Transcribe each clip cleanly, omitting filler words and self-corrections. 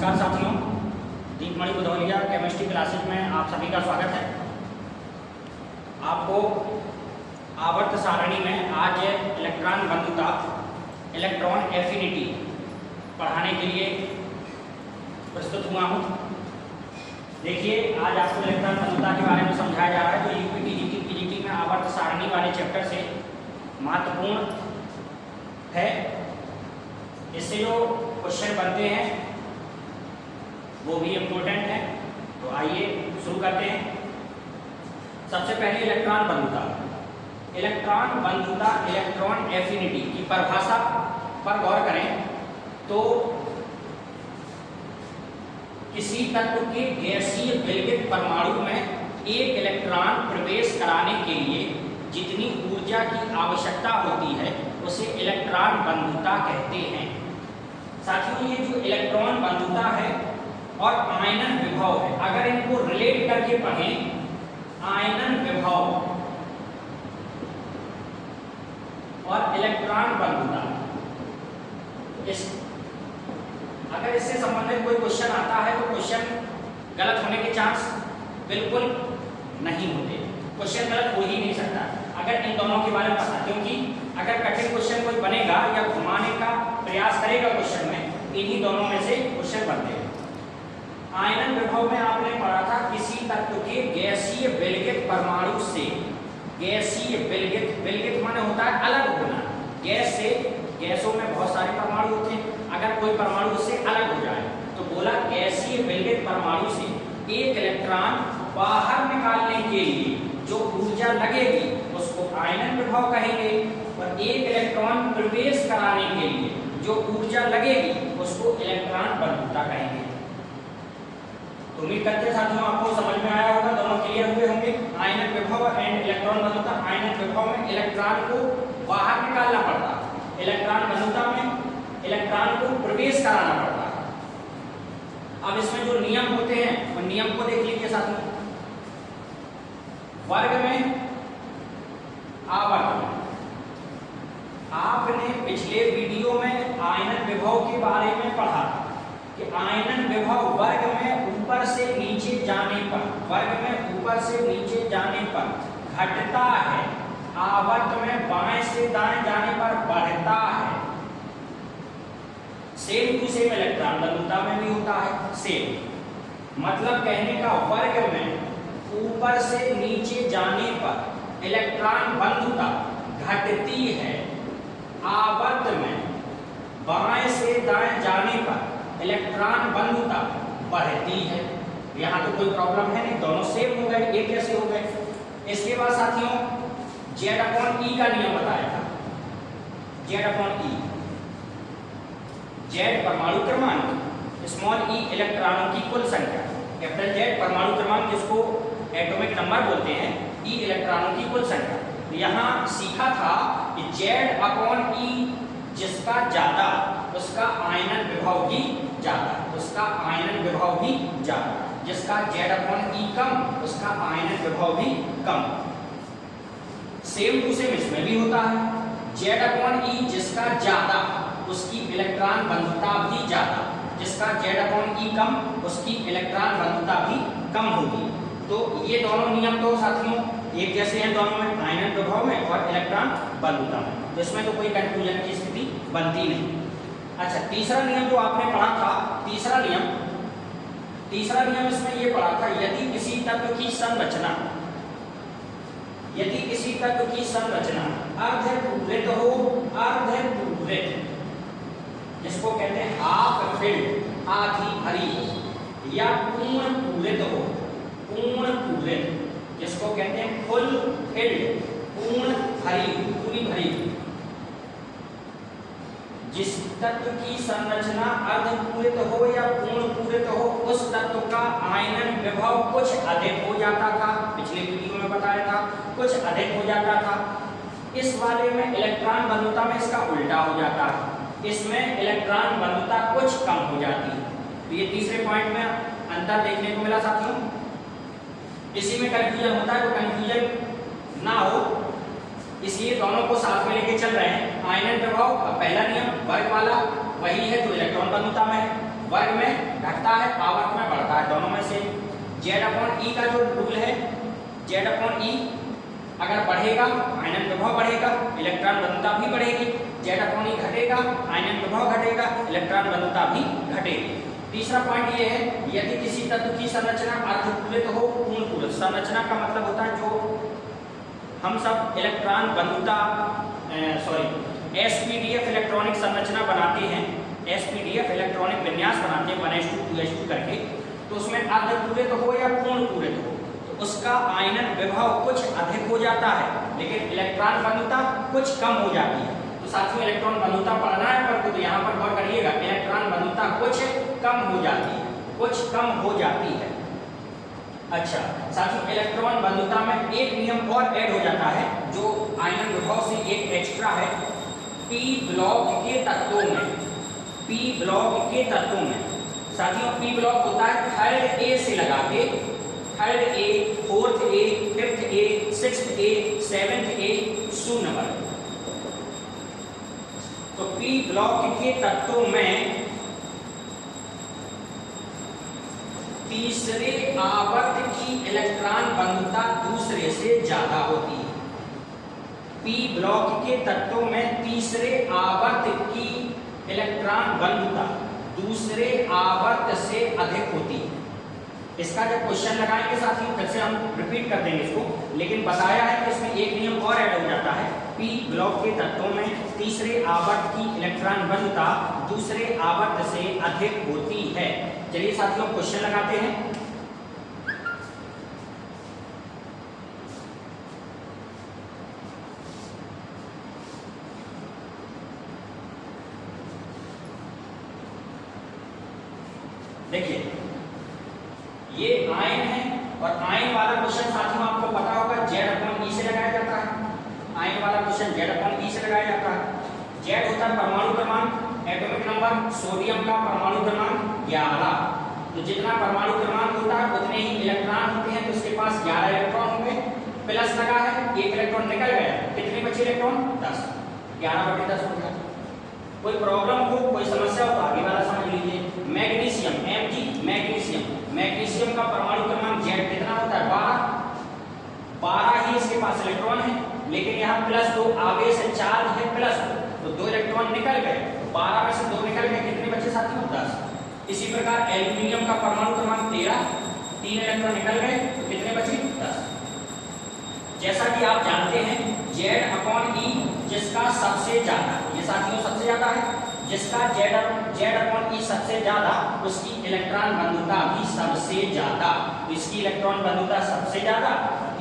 नमस्कार साथियों, दीपमणि Budhauliya chemistry classes में आप सभी का स्वागत है। आपको आवर्त सारणी में आज इलेक्ट्रॉन बंधुता, इलेक्ट्रॉन एफिनिटी पढ़ाने के लिए प्रस्तुत हुआ हूँ। देखिए, आज आपको इलेक्ट्रॉन बंधुता के बारे में समझाया जा रहा है जो यूपी टीजीटी पीजीटी में आवर्त सारणी वाले चैप्टर से महत्वपूर्ण है। इससे जो क्वेश्चन बनते हैं वो भी इम्पोर्टेंट है। तो आइए शुरू करते हैं। सबसे पहले इलेक्ट्रॉन बंधुता। इलेक्ट्रॉन बंधुता, इलेक्ट्रॉन एफिनिटी की परिभाषा पर गौर करें तो किसी तत्व के गैसीय विलगित परमाणु में एक इलेक्ट्रॉन प्रवेश कराने के लिए जितनी ऊर्जा की आवश्यकता होती है उसे इलेक्ट्रॉन बंधुता कहते हैं। साथियों, ये जो इलेक्ट्रॉन बंधुता है और आयनन विभव है, अगर इनको रिलेट करके पढ़ें, आयनन विभव और इलेक्ट्रॉन बंधुता, अगर इससे संबंधित कोई क्वेश्चन आता है तो क्वेश्चन गलत होने के चांस बिल्कुल नहीं होते। क्वेश्चन गलत हो ही नहीं सकता अगर इन दोनों के बारे में पता, क्योंकि अगर कठिन क्वेश्चन कोई बनेगा या घुमाने का प्रयास करेगा क्वेश्चन में, इन्हीं दोनों में से क्वेश्चन बनते हैं। आयनन विभव में आपने पढ़ा था किसी तत्व के गैसीय विलगित परमाणु से, गैसीय विलगित, विलगित माने होता है अलग होना। गैस से, गैसों में बहुत सारे परमाणु होते हैं, अगर कोई परमाणु उससे अलग हो जाए तो बोला गैसीय विलगित परमाणु से एक इलेक्ट्रॉन बाहर निकालने के लिए जो ऊर्जा लगेगी उसको आयनन विभव कहेंगे, और एक इलेक्ट्रॉन प्रवेश कराने के लिए जो ऊर्जा लगेगी उसको इलेक्ट्रॉन बंधुता कहेंगे। तो उम्मीद करते हैं साथियों आपको समझ में आया होगा, दोनों क्लियर हुए होंगे। आयनन विभव एंड इलेक्ट्रॉन बंधुता। आयनन विभव में इलेक्ट्रॉन को बाहर निकालना पड़ता है, इलेक्ट्रॉन बंधुता में इलेक्ट्रॉन को प्रवेश कराना पड़ता है। अब इसमें जो नियम होते हैं वो नियम को देख लीजिए साथियों। वर्ग में, आवर्त में, आपने पिछले वीडियो में आयनन विभव के बारे में पढ़ा कि आयनन विभव वर्ग में ऊपर से नीचे जाने पर, वर्ग में ऊपर से नीचे जाने पर घटता है, आवर्त में बाएं से दाएं जाने पर बढ़ता है। सेम टू सेम इलेक्ट्रॉन बंधुता में भी होता है सेम। मतलब कहने का वर्ग में ऊपर से नीचे जाने पर इलेक्ट्रॉन बंधुता घटती है, आवर्त में बाएं से दाएं जाने पर इलेक्ट्रॉन बंधुता बढ़ती है। यहाँ तो कोई प्रॉब्लम है नहीं, दोनों सेम हो गए, एक जैसे हो गए। इसके बाद साथियों Z/E का नियम बताया था। Z/E, Z परमाणु क्रमांक, स्मॉल e इलेक्ट्रॉनों की कुल संख्या, कैपिटल Z परमाणु क्रमांक जिसको एटॉमिक नंबर बोलते हैं, E इलेक्ट्रॉनों की कुल संख्या। यहाँ सीखा था कि Z/E जिसका ज्यादा उसका आयनन विभव भी ज्यादा, उसका आयनन विभव भी ज्यादा, जिसका Z/E कम उसका आयनन विभव भी कम। सेम टू सेम इसमें भी होता है। Z/E जिसका ज्यादा उसकी इलेक्ट्रॉन बंधुता भी ज्यादा, जिसका Z/E कम उसकी इलेक्ट्रॉन बंधुता भी कम होगी। तो ये दोनों नियम तो साथियों एक जैसे हैं दोनों में, आयनन विभव में और इलेक्ट्रॉन बंधुता में, तो इसमें तो कोई कंफ्यूजन की स्थिति बनती नहीं। अच्छा, तीसरा नियम जो आपने पढ़ा था, तीसरा नियम इसमें ये पढ़ा था, यदि किसी तत्व की संरचना, यदि किसी तत्व की संरचना अर्धपूरित हो, अर्धपूरित जिसको कहते हैं हाफ फिल्ड, आधी भरी, या पूर्ण पूरित हो, पूर्ण पूरित जिसको कहते हैं फुल फिल्ड, पूर्ण भरी, पूरी भरी। जिस तत्व की संरचना अर्धपूरित हो या पूर्ण पूरित हो उस तत्व का आयनन विभव कुछ अधिक हो जाता था, पिछले वीडियो में बताया था, कुछ अधिक हो जाता था। इस वाले में इलेक्ट्रॉन बंधुता में इसका उल्टा हो जाता है, इसमें इलेक्ट्रॉन बंधुता कुछ कम हो जाती है। तो ये तीसरे पॉइंट में अंतर देखने को मिला साथियों। इसी में कंफ्यूजन होता है, तो कंफ्यूजन ना हो इसलिए दोनों को साथ में लेके चल रहे हैं। आयनन विभव, पहला नियम वर्ग वाला वही है जो इलेक्ट्रॉन बंधुता में है, वर्ग में घटता है, आवर्त में बढ़ता है, दोनों में से। Z/E का जो रूल है, Z/E अगर बढ़ेगा आयनन विभव बढ़ेगा, इलेक्ट्रॉन बंधुता भी बढ़ेगी। Z/E घटेगा, आयनन विभव घटेगा, इलेक्ट्रॉन बंधुता भी घटेगी। तीसरा पॉइंट ये है, यदि किसी तत्व की संरचना अर्धपूरित हो, पूर्ण पूरित। संरचना का मतलब होता है जो हम सब इलेक्ट्रॉन बंधुता SPDF इलेक्ट्रॉनिक संरचना बनाते हैं, SPDF इलेक्ट्रॉनिक विन्यास बनाते हैं 1s2 2s2 करके, तो उसमें अर्धपूरित हो या पूर्ण पूरित हो तो उसका आयनन विभव कुछ अधिक हो जाता है, लेकिन इलेक्ट्रॉन बंधुता कुछ कम हो जाती है। तो साथियों इलेक्ट्रॉन बंधुता पढ़ना है पर तो यहाँ पर गौर करिएगा, इलेक्ट्रॉन बंधुता कुछ कम हो जाती है, कुछ कम हो जाती है। अच्छा साथियों, इलेक्ट्रॉन बंधुता में एक नियम और ऐड हो जाता है जो आयनन विभव से एक एक्स्ट्रा है। p ब्लॉक के तत्वों में, p ब्लॉक के तत्वों में साथियों p ब्लॉक होता है थर्ड A से लगा के, third A, fourth A, fifth A, sixth A, seventh A, 0 number. तो p ब्लॉक के तत्वों में तीसरे आवर्त की इलेक्ट्रॉन बंधुता दूसरे से ज्यादा होती है। p ब्लॉक के तत्वों में तीसरे आवर्त की इलेक्ट्रॉन बंधुता दूसरे आवर्त से अधिक होती है। इसका जब क्वेश्चन लगाएंगे साथियों फिर से हम रिपीट कर देंगे इसको, लेकिन बताया है कि इसमें एक नियम और ऐड हो जाता है, p ब्लॉक के तत्वों में तीसरे आवर्त की इलेक्ट्रॉन बंधुता दूसरे आवर्त से अधिक होती है। चलिए साथियों क्वेश्चन लगाते हैं। देखिए ये आयन है और आयन वाला क्वेश्चन साथियों आपको पता होगा Z/E से लगाया जाता है। आयन वाला क्वेश्चन Z/E से लगाया जाता है। Z होता है परमाणु क्रमांक, एटॉमिक नंबर, सोडियम का परमाणु क्रमांक 11। तो जितना परमाणु क्रमांक होता है उतने ही इलेक्ट्रॉन होते हैं, तो उसके पास 11 इलेक्ट्रॉन होंगे। प्लस लगा है, एक इलेक्ट्रॉन निकल गया, कितने बचे इलेक्ट्रॉन? 10। 11/10 हो गया। कोई प्रॉब्लम हो, कोई समस्या हो तो आगे वाला समझ लीजिए। मैग्नीशियम Mg, मैग्नीशियम का परमाणु क्रमांक Z कितना होता है? 12 ही इसके पास इलेक्ट्रॉन है, लेकिन यहाँ +2 आवेश चार्ज है +2, तो 2 इलेक्ट्रॉन निकल गए। 12 में से 2 निकल गए, कितने बचे साथियों? 10। इसी प्रकार एल्यूमिनियम का परमाणु क्रमांक 13, 3 इलेक्ट्रॉन निकल गए, तो कितने बचे? 10। जैसा कि आप जानते हैं Z/E जिसका सबसे ज्यादा, ये साथियों सबसे ज्यादा है, जिसका Z/E सबसे ज्यादा उसकी इलेक्ट्रॉन बंधुता भी सबसे ज्यादा। तो इसकी इलेक्ट्रॉन बंधुता सबसे ज्यादा,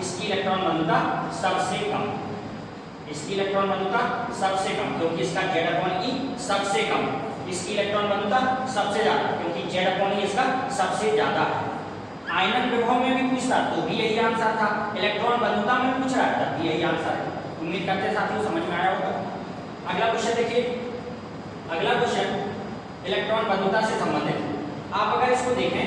इसकी इलेक्ट्रॉन बंधुता सबसे कम, इसकी इलेक्ट्रॉन बंधुता सबसे कम क्योंकि इसका Z/E सबसे कम, इसकी इलेक्ट्रॉन बंधुता सबसे ज्यादा क्योंकि Z/E इसका सबसे ज्यादा है। आयनन विभव में भी पूछता तो भी यही आंसर था, इलेक्ट्रॉन बंधुता में पूछ रहा था भी यही आंसर है। उम्मीद करते हैं साथियों समझ में आया होगा। अगला क्वेश्चन देखिए, अगला क्वेश्चन इलेक्ट्रॉन बंधुता से संबंधित। आप अगर इसको देखें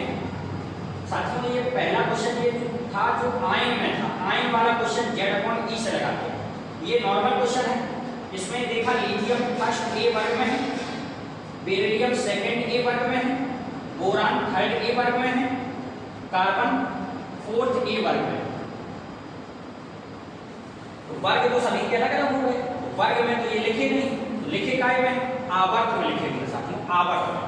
साथियों, ये पहला क्वेश्चन ये था जो आयन में था, आयन वाला क्वेश्चन Z/E से लगाते हैं। ये नॉर्मल क्वेश्चन है। इसमें देखा लिथियम फर्स्ट A वर्ग में है, बेरिलियम सेकंड A वर्ग में है, बोरान थर्ड A वर्ग में है, कार्बन फोर्थ A वर्ग में। तो वर्ग तो सभी के अलग अलग हो गए, वर्ग में तो ये लिखे नहीं, तो लिखे काय में? आवर्त में लिखेंगे साथियों, आवर्त में।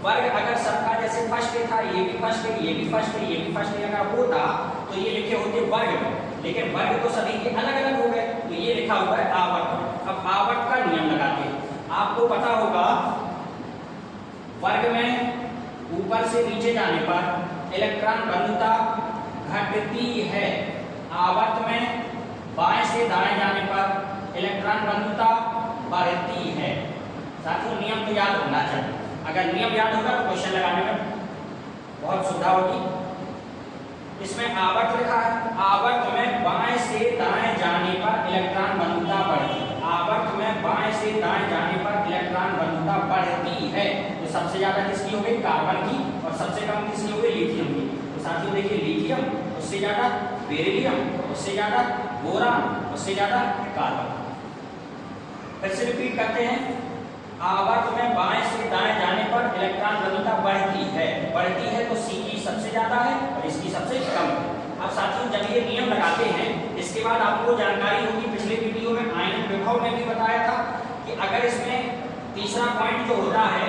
वर्ग अगर सबका जैसे फर्स्ट है था, ये भी फर्स्ट है, ये भी फर्स्ट है, ये भी फर्स्ट है अगर होता तो ये लिखे होते वर्ग में, लेकिन वर्ग तो सभी के अलग अलग हो गए, तो ये लिखा हुआ है आवर्त। अब आवर्त का नियम लगाते हैं। आपको पता होगा वर्ग में ऊपर से नीचे जाने पर इलेक्ट्रॉन बंधुता घटती है, आवर्त में बाएं से दाएं जाने पर इलेक्ट्रॉन बंधुता बढ़ती है। साथियों नियम तो याद होना चाहिए, अगर नियम याद होगा तो क्वेश्चन लगाने में बहुत सुविधा होगी। इसमें आवर्त लिखा है, आवर्त में बाएं से दाएं जाने पर इलेक्ट्रॉन बंधुता बढ़ती है, आवर्त में बाएं से दाएं जाने पर इलेक्ट्रॉन बंधुता बढ़ती है। तो सबसे ज्यादा किसकी हो गई? कार्बन की, और सबसे कम किसकी हो गई? लिथियम की। तो साथियों देखिए लिथियम, उससे ज्यादा बेरिलियम, उससे ज्यादा बोरान, उससे ज्यादा कार्बन। फिर से रिपीट करते हैं, आवर्त में बाएं से दाएं जाने पर इलेक्ट्रॉन घनता बढ़ती है तो C की सबसे ज्यादा है और इसकी सबसे कम है। अब साथियों जब ये नियम लगाते हैं इसके बाद आपको जानकारी होगी, पिछले वीडियो में आयनन विभव में भी बताया था कि अगर इसमें तीसरा पॉइंट जो होता है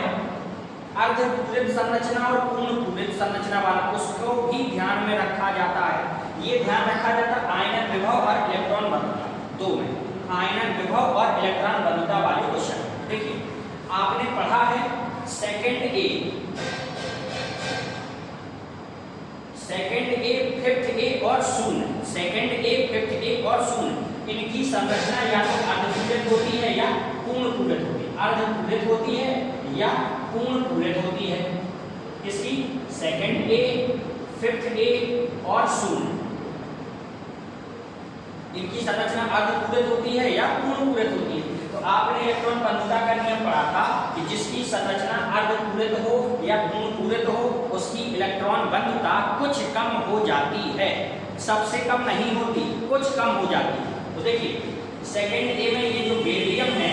अर्ध पूरित संरचना और पूर्ण पूरित संरचना वाला, उसको भी ध्यान में रखा जाता है। ये ध्यान रखा जाता है आयनन विभव और इलेक्ट्रॉन बंधुता दो में, आयनन विभव और इलेक्ट्रॉन बंधुता वाले क्वेश्चन। देखिए आपने पढ़ा है सेकंड ए, फिफ्थ ए और शून्य, सेकंड ए, फिफ्थ ए और शून्य, इनकी संरचना या तो अर्धपूरित होती है या पूर्ण पूरित होती है, अर्धपूरित होती है या पूर्ण पूरित होती है। इसकी सेकंड ए, फिफ्थ ए और शून्य, इनकी संरचना अर्धपूरित होती है या पूर्ण पूरित होती है। तो आपने इलेक्ट्रॉन बंधुता का नियम पढ़ा था कि जिसकी संरचना अर्धपूरित हो या पूर्ण पूरित हो उसकी इलेक्ट्रॉन बंधुता कुछ कम हो जाती है, सबसे कम नहीं होती, कुछ कम हो जाती है। तो देखिए सेकंड ए में ये जो बेरिलियम है,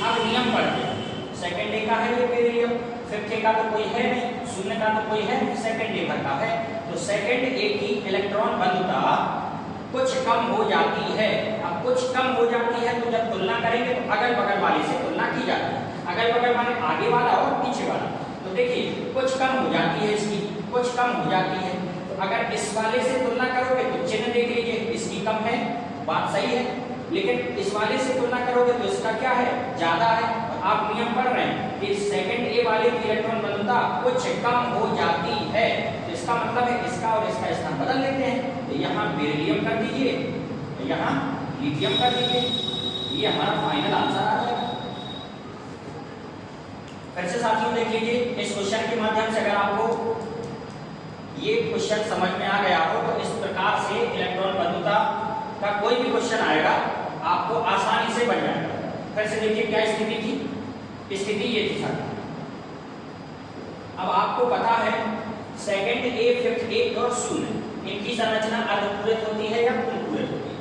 अब नियम पढ़ते हैं। सेकंड ए का है ये बेरिलियम, फिफ्थ ए का तो कोई है नहीं, शून्य का तो कोई है नहीं, सेकंड ए भर का है। तो सेकंड ए की इलेक्ट्रॉन बंधुता कुछ कम हो जाती है। अब कुछ कम हो जाती है तो जब तुलना करेंगे तो अगल बगल वाले से तुलना की जाती है, अगल बगल माने आगे वाला और पीछे वाला। तो देखिए कुछ कम हो जाती है, इसकी कुछ कम हो जाती है। तो अगर इस वाले से तुलना करोगे तो चिन्ह देख लीजिए, इसकी कम है, बात सही है, लेकिन इस वाले से तुलना करोगे तो इसका क्या है, ज्यादा है। और आप नियम पढ़ रहे हैं कि सेकंड ए वाले की इलेक्ट्रॉन बंधुता कुछ कम हो जाती है, तो इसका मतलब है इसका और इसका स्थान बदल लेते हैं। तो यहाँ बेरिलियम कर दीजिए, यहाँ लिथियम कर दीजिए, ये हमारा फाइनल आंसर आ जाएगा। फिर से साथियों देख लीजिए, इस क्वेश्चन के माध्यम से अगर आपको ये क्वेश्चन समझ में आ गया हो तो इस प्रकार से इलेक्ट्रॉन बंधुता का कोई भी क्वेश्चन आएगा आपको आसानी से बन जाएगा। फिर से देखिए क्या स्थिति थी, स्थिति ये थी साथियों। अब आपको पता है सेकंड ए, फिफ्थ ए और शून्य, इनकी संरचना अर्धपूरित होती है या पूर्ण पूरित होती है।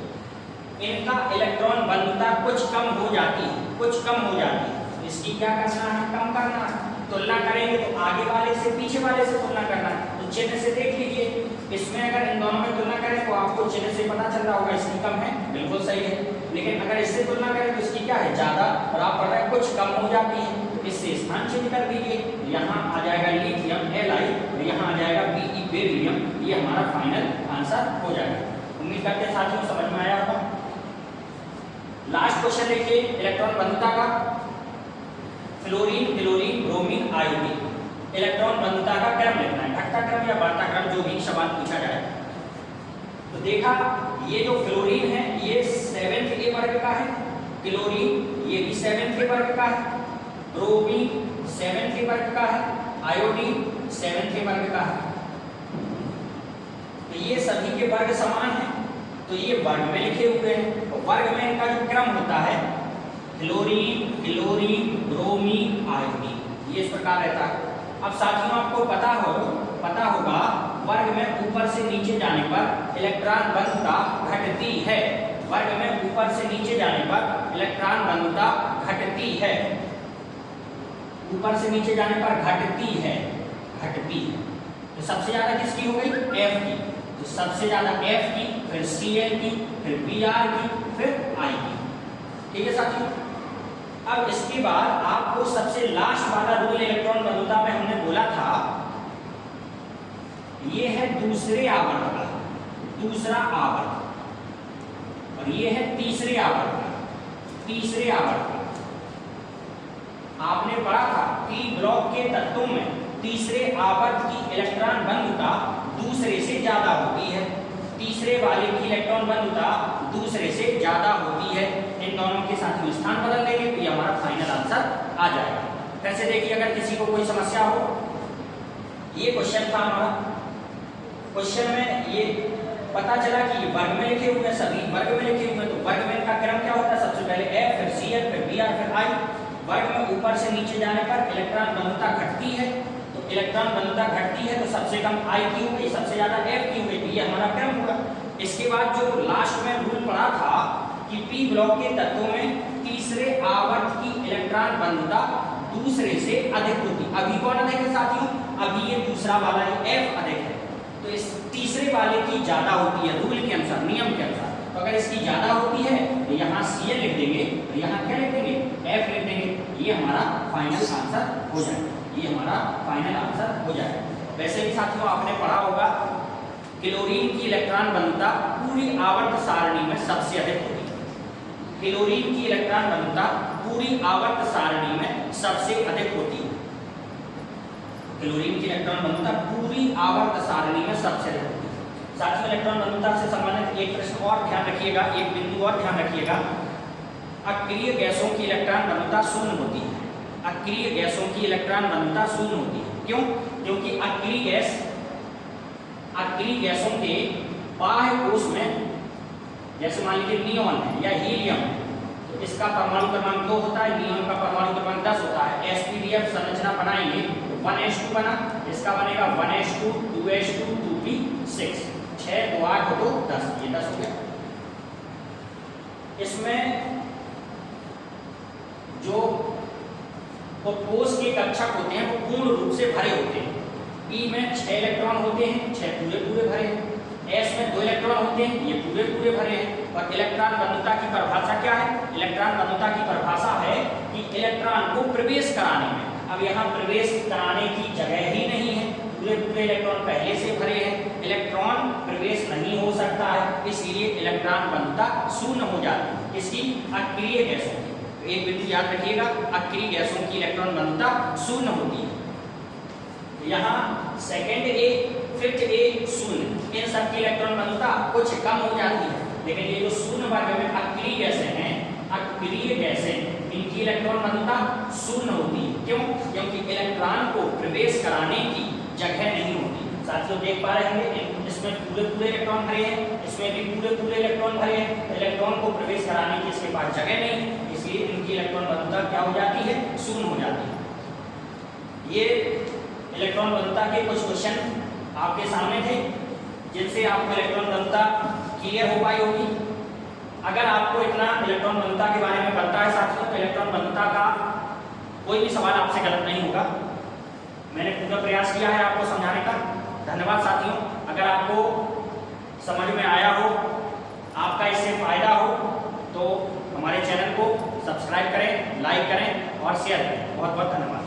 इनका इलेक्ट्रॉन बंधुता कुछ कम हो जाती है, कुछ कम हो जाती है। इसकी क्या करना है, कम करना है। तुलना करेंगे तो आगे वाले से पीछे वाले से तुलना करना है। तो चिन्ह से देख लीजिए, इसमें अगर इन दोनों में तुलना करें तो आपको चिन्ह से पता चल रहा होगा इसकी कम है, बिल्कुल सही है। लेकिन अगर इससे तुलना करें तो इसकी क्या है, ज्यादा, और आप पढ़ रहे हैं कुछ कम हो जाती है। तो इससे स्थान चेंज कर दीजिए, यहाँ आ जाएगा लिथियम Li और यहाँ आ जाएगा Be बेरिलियम। ये हमारा फाइनल आंसर हो जाएगा। उम्मीद करते हैं साथियों समझ में आया होगा। लास्ट क्वेश्चन देखिए इलेक्ट्रॉन बंधुता का, fluorine, chlorine, bromine, iodine, electron बंधुता का क्रम लिखना है, घटता क्रम या बढ़ता क्रम, जो भी सवाल पूछा जाए। तो देखा ये जो फ्लोरीन है ये 7th ए वर्ग का है, क्लोरीन ये भी 7th ए वर्ग का है, ब्रोमीन 7th ए वर्ग का है, आयोडीन 7th ए वर्ग का है। तो ये सभी के वर्ग समान हैं, तो ये वर्ग में लिखे हुए हैं। तो वर्ग में इनका जो क्रम होता है क्लोरीन, क्लोरीन, ब्रोमीन, आयोडीन, ये इस प्रकार रहता है। अब साथियों आपको पता होगा वर्ग में ऊपर से नीचे जाने पर इलेक्ट्रॉन बंधुता घटती है, वर्ग में ऊपर से नीचे जाने पर इलेक्ट्रॉन बंधुता घटती है, ऊपर से नीचे जाने पर घटती है। तो सबसे ज्यादा किसकी हो गई, F की। तो सबसे ज्यादा F की, फिर Cl की, फिर Br की, फिर I की। ठीक है साथियों। अब इसके बाद आपको सबसे लास्ट वाला रूल इलेक्ट्रॉन बंधुता में हमने बोला था, ये है दूसरे आवर्त का, दूसरा आवर्त, और ये है तीसरे आवर्त का, तीसरे आवर्त का। आपने पढ़ा था p ब्लॉक के तत्वों में तीसरे आवर्त की इलेक्ट्रॉन बंधुता दूसरे से ज्यादा होती है, तीसरे वाले की इलेक्ट्रॉन बंधुता दूसरे से ज्यादा होती है। इन दोनों के साथ में स्थान बदल देंगे तो ये हमारा फाइनल आंसर आ जाएगा। कैसे देखिए, अगर किसी को कोई समस्या हो, ये क्वेश्चन था हमारा, क्वेश्चन में ये पता चला कि वर्ग में लिखे हुए हैं, सभी वर्ग में लिखे हुए हैं। तो वर्ग में इनका क्रम क्या होता है, सबसे पहले F, फिर Cl, फिर Br, फिर I। वर्ग में ऊपर से नीचे जाने पर इलेक्ट्रॉन बंधुता घटती है, तो इलेक्ट्रॉन बंधुता घटती है तो सबसे कम I की हो गई, सबसे ज्यादा F की हो गई। ये हमारा क्रम होगा। इसके बाद जो लास्ट में रूल पढ़ा था कि P ब्लॉक के तत्वों में तीसरे आवर्त की इलेक्ट्रॉन बंधुता दूसरे से अधिक होती। अभी कौन अधिक है साथियों? अभी ये दूसरा वाला जो F अधिक है, तो इस तीसरे वाले की ज्यादा होती है रूल के अनुसार, नियम के अनुसार। तो अगर इसकी ज्यादा होती है तो यहाँ Cl लिख देंगे और यहाँ क्या लिख देंगे? F लिख देंगे। ये हमारा फाइनल आंसर हो जाएगा, ये हमारा फाइनल आंसर हो जाएगा। वैसे भी साथियों आपने पढ़ा होगा क्लोरीन की इलेक्ट्रॉन बंधुता पूरी आवर्त सारणी में सबसे अधिक होती है। क्लोरीन की इलेक्ट्रॉन बंधुता पूरी आवर्त सारणी में सबसे अधिक होती है। क्लोरीन की इलेक्ट्रॉन बंधुता पूरी आवर्त सारणी में सबसे अधिक होती है। साथियों इलेक्ट्रॉन बंधुता से संबंधित एक प्रश्न और ध्यान रखिएगा, एक बिंदु और ध्यान रखिएगा। अक्रिय गैसों की इलेक्ट्रॉन बंधुता शून्य होती है। अक्रिय गैसों की इलेक्ट्रॉन बंधुता शून्य होती है। क्यों? क्योंकि अक्रिय गैसों के बाह्य कोश में, जैसे मान लीजिए नियॉन है या हीलियम है, तो इसका परमाणु क्रमांक 2 होता है, नियॉन का परमाणु क्रमांक 10 होता है। sp-df संरचना बनाएंगे 1s2 बना, इसका बनेगा 1s2 2s2 2p6, 6 2 8 तो 10, ये 10 हो गया। इसमें जो कोश के कक्षक होते हैं वो पूर्ण रूप से भरे होते हैं। E में 6 इलेक्ट्रॉन होते हैं, 6 पूरे भरे हैं। S में 2 इलेक्ट्रॉन होते हैं, ये पूरे भरे हैं। और इलेक्ट्रॉन बंधुता की परिभाषा क्या है? इलेक्ट्रॉन बंधुता की परिभाषा है कि इलेक्ट्रॉन को प्रवेश कराने में, अब यहाँ प्रवेश कराने की जगह ही नहीं है, पूरे इलेक्ट्रॉन पहले से भरे हैं, इलेक्ट्रॉन प्रवेश नहीं हो सकता है, इसलिए इलेक्ट्रॉन बंधुता शून्य हो जाती है। इसकी अक्रिय गैसों की, एक बिंदु याद रखिएगा, अक्रिय गैसों की इलेक्ट्रॉन बंधुता शून्य होती है। यहाँ सेकेंड A, फिफ्थ A शून्य, इन सब की इलेक्ट्रॉन बंधुता कुछ कम हो जाती है। लेकिन ये जो शून्य वर्ग में अक्रिय गैसें हैं, अक्रिय गैसें, इनकी इलेक्ट्रॉन बंधुता शून्य होती है। क्यों? क्योंकि इलेक्ट्रॉन को प्रवेश कराने की जगह नहीं होती। साथियों देख पा रहे हैं इसमें पूरे इलेक्ट्रॉन भरे हैं, इसमें भी पूरे इलेक्ट्रॉन भरे हैं। इलेक्ट्रॉन को प्रवेश कराने की इसके पास जगह नहीं, इसलिए इनकी इलेक्ट्रॉन बंधुता क्या हो जाती है? शून्य हो जाती है। ये इलेक्ट्रॉन बंधुता के कुछ क्वेश्चन आपके सामने थे, जिनसे आपको इलेक्ट्रॉन बंधुता क्लियर हो पाई होगी। अगर आपको इतना इलेक्ट्रॉन बंधुता के बारे में पता है साथियों, तो इलेक्ट्रॉन बंधुता का कोई भी सवाल आपसे गलत नहीं होगा। मैंने पूरा प्रयास किया है आपको समझाने का। धन्यवाद साथियों। अगर आपको समझ में आया हो, आपका इससे फायदा हो, तो हमारे चैनल को सब्सक्राइब करें, लाइक करें और शेयर करें। बहुत बहुत धन्यवाद।